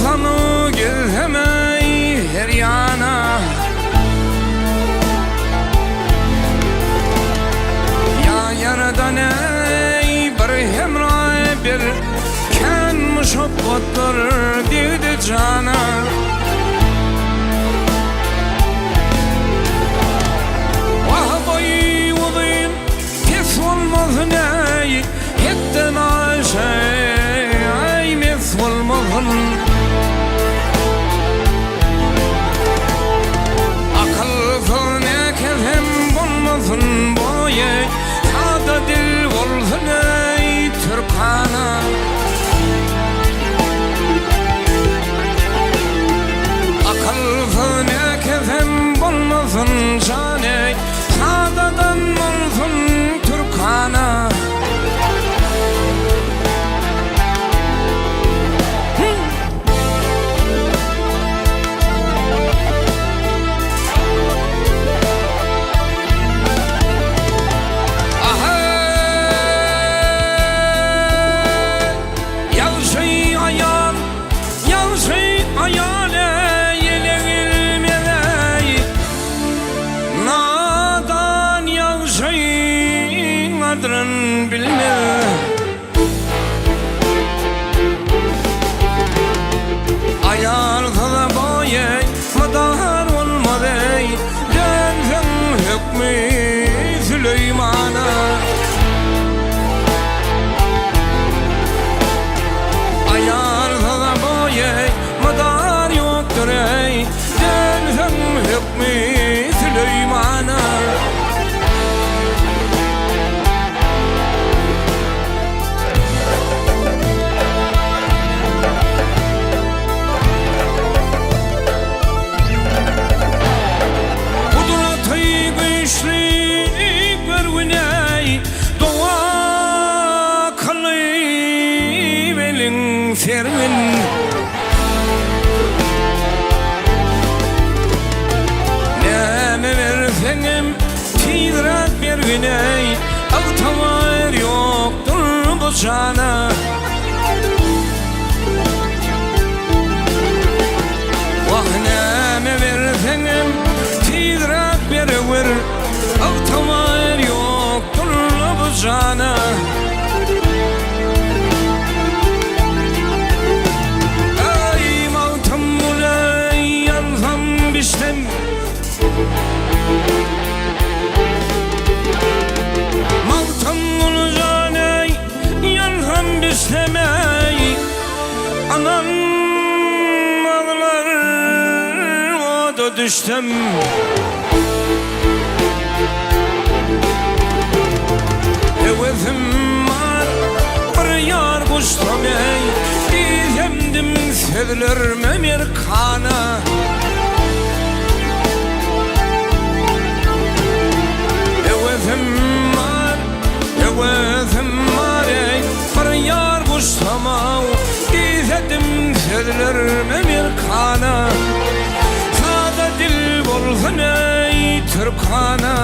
vatanı gezemey her yana. Ya yaradan ey bir hemra bir kan muşabbatlar dedi cana. Akıl fırne kezem bulmasın boye, hada dil olsun ey Türkana. Akıl fırne kezem bulmasın cane, hadadan olsun Türkana. Adrın bilme ayarda da boye madar olmadı döndüm hükmü Süleyman'a. Ayarda da boye madar yoktur ey döndüm hükmü Süleyman'a. Sermin neme versenim tidrat bir güney Ağtamar yoktur bu cana. Vah neme versenim tidrat bir gün Ağtamar yoktur bu cana. Maltam olacağını yanham bislemey, anam ağlar o da düştüm. Hevesim var bir yar kuşlamey, dizemdim sevilir memir kana. Hevesim var ey bir yar kuşlamau, dizedim sevilir memir kana. Sada dil bolsun ey Türkana.